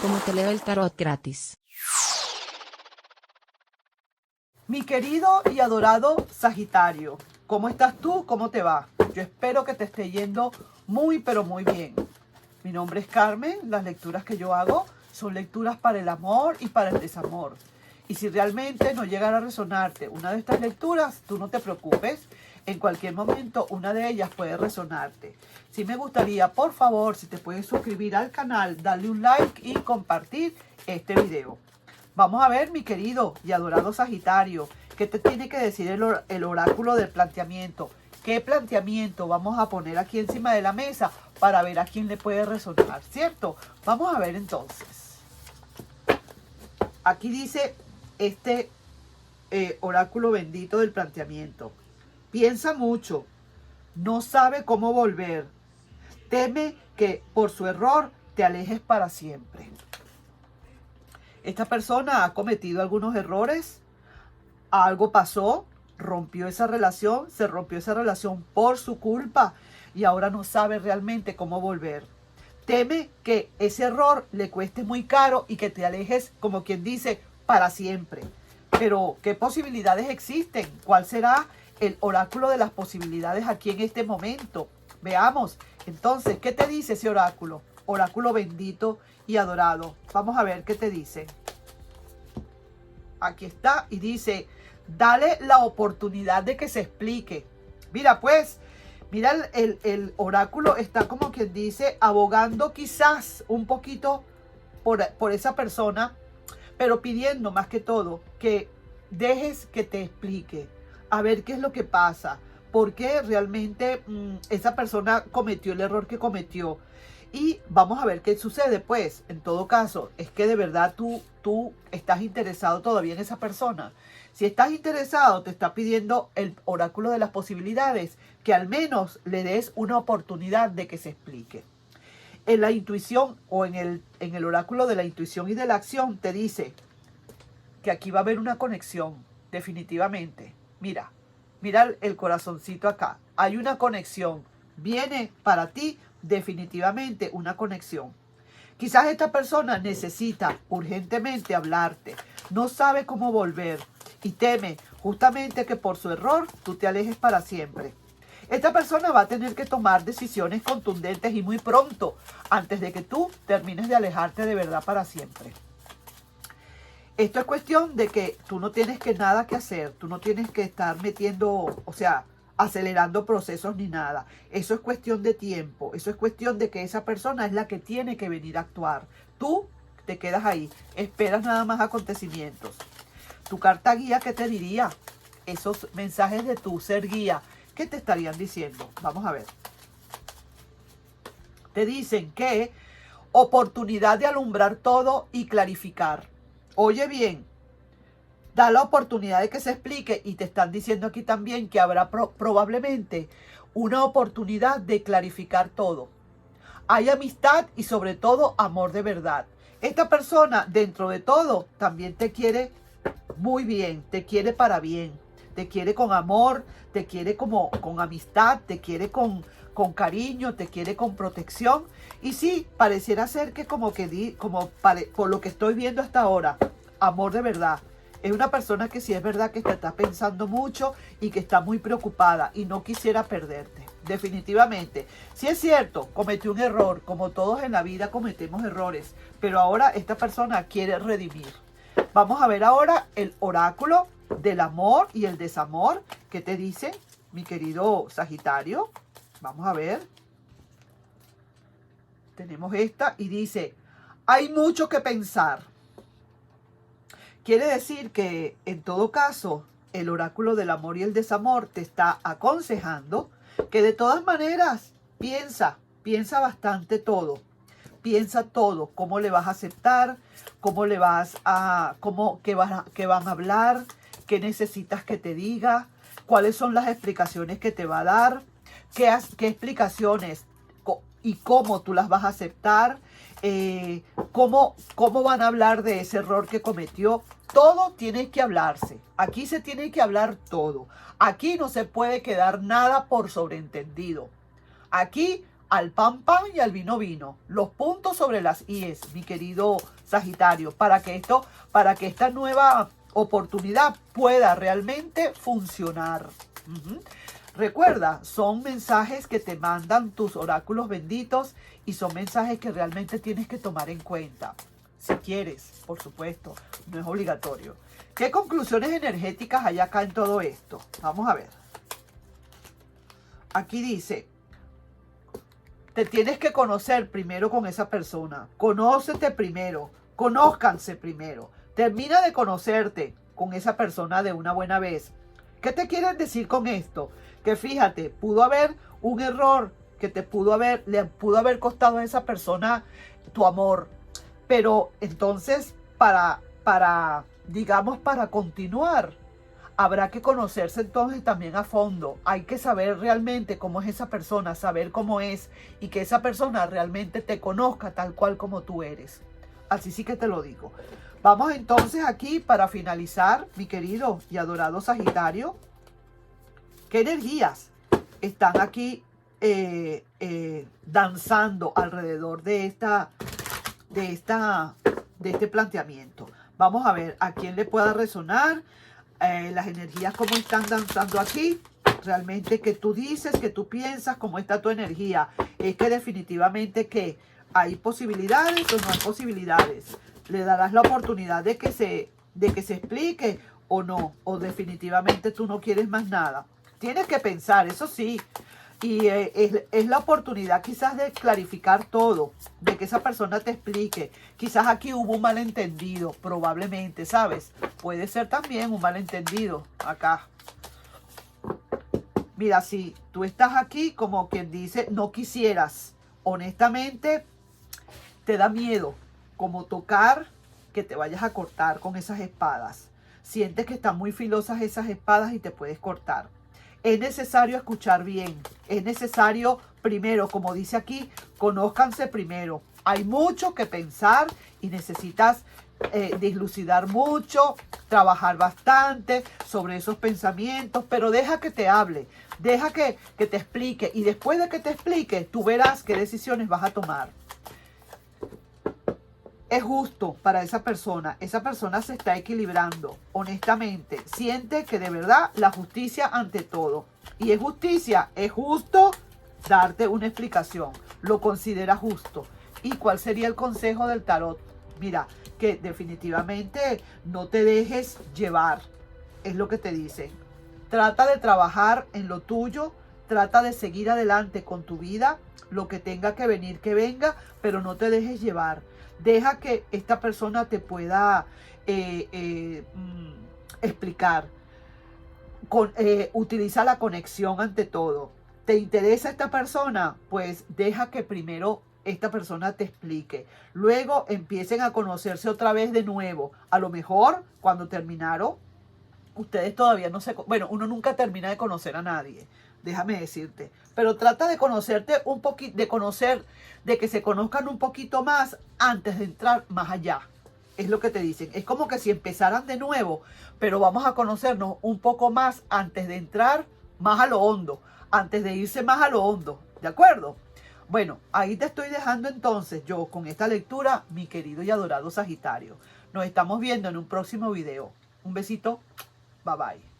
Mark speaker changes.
Speaker 1: como te leo el tarot gratis.
Speaker 2: Mi querido y adorado Sagitario, ¿cómo estás tú? ¿Cómo te va? Yo espero que te esté yendo muy, pero muy bien. Mi nombre es Carmen. Las lecturas que yo hago son lecturas para el amor y para el desamor. Y si realmente no llegara a resonarte una de estas lecturas, tú no te preocupes. En cualquier momento una de ellas puede resonarte. Sí me gustaría, por favor, si te puedes suscribir al canal, darle un like y compartir este video. Vamos a ver, mi querido y adorado Sagitario, ¿qué te tiene que decir el oráculo del planteamiento? ¿Qué planteamiento vamos a poner aquí encima de la mesa para ver a quién le puede resonar, cierto? Vamos a ver entonces. Aquí dice este oráculo bendito del planteamiento. Piensa mucho, no sabe cómo volver, teme que por su error te alejes para siempre. Esta persona ha cometido algunos errores, algo pasó, rompió esa relación, se rompió esa relación por su culpa y ahora no sabe realmente cómo volver. Teme que ese error le cueste muy caro y que te alejes, como quien dice, para siempre. Pero, ¿qué posibilidades existen? ¿Cuál será el oráculo de las posibilidades aquí en este momento? Veamos, entonces, ¿qué te dice ese oráculo? Oráculo bendito y adorado. Vamos a ver qué te dice. Aquí está y dice, dale la oportunidad de que se explique. Mira pues, mira el oráculo está como quien dice, abogando quizás un poquito por esa persona, pero pidiendo más que todo que dejes que te explique, a ver qué es lo que pasa, por qué realmente esa persona cometió el error que cometió. Y vamos a ver qué sucede, pues. En todo caso, es que de verdad tú estás interesado todavía en esa persona. Si estás interesado, te está pidiendo el oráculo de las posibilidades, que al menos le des una oportunidad de que se explique. En la intuición o en el oráculo de la intuición y de la acción te dice que aquí va a haber una conexión, definitivamente. Mira el corazoncito acá. Hay una conexión. Viene para ti definitivamente una conexión. Quizás esta persona necesita urgentemente hablarte. No sabe cómo volver y teme justamente que por su error tú te alejes para siempre. Esta persona va a tener que tomar decisiones contundentes y muy pronto, antes de que tú termines de alejarte de verdad para siempre. Esto es cuestión de que tú no tienes nada que hacer, tú no tienes que estar metiendo, o sea, acelerando procesos ni nada. Eso es cuestión de tiempo, eso es cuestión de que esa persona es la que tiene que venir a actuar. Tú te quedas ahí, esperas nada más acontecimientos. Tu carta guía, ¿qué te diría? Esos mensajes de tu ser guía, ¿qué te estarían diciendo? Vamos a ver. Te dicen que oportunidad de alumbrar todo y clarificar. Oye bien, da la oportunidad de que se explique y te están diciendo aquí también que habrá probablemente una oportunidad de clarificar todo. Hay amistad y sobre todo amor de verdad. Esta persona dentro de todo también te quiere muy bien, te quiere para bien, te quiere con amor, te quiere como con amistad, te quiere con cariño, te quiere con protección. Y sí, pareciera ser que por lo que estoy viendo hasta ahora, amor de verdad. Es una persona que sí es verdad que te está pensando mucho y que está muy preocupada y no quisiera perderte. Definitivamente. Sí es cierto, cometió un error, como todos en la vida cometemos errores, pero ahora esta persona quiere redimir. Vamos a ver ahora el oráculo del amor y el desamor. ¿Qué te dice, mi querido Sagitario? Vamos a ver. Tenemos esta y dice, hay mucho que pensar. Quiere decir que, en todo caso, el oráculo del amor y el desamor te está aconsejando que de todas maneras piensa bastante todo. Piensa todo, cómo le vas a aceptar, cómo le vas a, qué van a hablar, qué necesitas que te diga, cuáles son las explicaciones que te va a dar, qué explicaciones y cómo tú las vas a aceptar, cómo van a hablar de ese error que cometió. Todo tiene que hablarse. Aquí se tiene que hablar todo. Aquí no se puede quedar nada por sobreentendido. Aquí al pan pan y al vino vino. Los puntos sobre las IES, mi querido Sagitario, para que esta nueva oportunidad pueda realmente funcionar. Recuerda, son mensajes que te mandan tus oráculos benditos y son mensajes que realmente tienes que tomar en cuenta. Si quieres, por supuesto, no es obligatorio. ¿Qué conclusiones energéticas hay acá en todo esto? Vamos a ver. Aquí dice, te tienes que conocer primero con esa persona. Conócete primero, conózcanse primero. Termina de conocerte con esa persona de una buena vez. ¿Qué te quieren decir con esto? Que fíjate, pudo haber un error que le pudo haber costado a esa persona tu amor. Pero entonces, digamos, para continuar, habrá que conocerse entonces también a fondo. Hay que saber realmente cómo es esa persona, saber cómo es y que esa persona realmente te conozca tal cual como tú eres. Así sí que te lo digo. Vamos entonces aquí para finalizar, mi querido y adorado Sagitario. ¿Qué energías están aquí danzando alrededor de este planteamiento? Vamos a ver a quién le pueda resonar las energías, cómo están danzando aquí. Realmente, ¿qué tú dices, qué tú piensas, cómo está tu energía? Es que definitivamente que hay posibilidades o no hay posibilidades. ¿Le darás la oportunidad de que se explique o no? O definitivamente tú no quieres más nada. Tienes que pensar, eso sí. Y es la oportunidad quizás de clarificar todo, de que esa persona te explique. Quizás aquí hubo un malentendido, probablemente, ¿sabes? Puede ser también un malentendido acá. Mira, si tú estás aquí como quien dice, no quisieras, honestamente, te da miedo como tocar que te vayas a cortar con esas espadas. Sientes que están muy filosas esas espadas y te puedes cortar. Es necesario escuchar bien. Es necesario, primero, como dice aquí, conózcanse primero. Hay mucho que pensar y necesitas dislucidar mucho, trabajar bastante sobre esos pensamientos, pero deja que te hable, deja que te explique y después de que te explique, tú verás qué decisiones vas a tomar. Es justo para esa persona se está equilibrando, honestamente, siente que de verdad la justicia ante todo, y es justicia, es justo darte una explicación, lo considera justo. ¿Y cuál sería el consejo del tarot? Mira, que definitivamente no te dejes llevar, es lo que te dicen. Trata de trabajar en lo tuyo, trata de seguir adelante con tu vida, lo que tenga que venir, que venga, pero no te dejes llevar. Deja que esta persona te pueda explicar. Utiliza la conexión ante todo. ¿Te interesa esta persona? Pues deja que primero esta persona te explique. Luego empiecen a conocerse otra vez de nuevo. A lo mejor cuando terminaron, ustedes todavía no se... Bueno, uno nunca termina de conocer a nadie, déjame decirte. Pero trata de conocerte un poquito, de que se conozcan un poquito más antes de entrar más allá. Es lo que te dicen. Es como que si empezaran de nuevo, pero vamos a conocernos un poco más antes de entrar más a lo hondo, antes de irse más a lo hondo. ¿De acuerdo? Bueno, ahí te estoy dejando entonces yo con esta lectura, mi querido y adorado Sagitario. Nos estamos viendo en un próximo video. Un besito. Bye bye.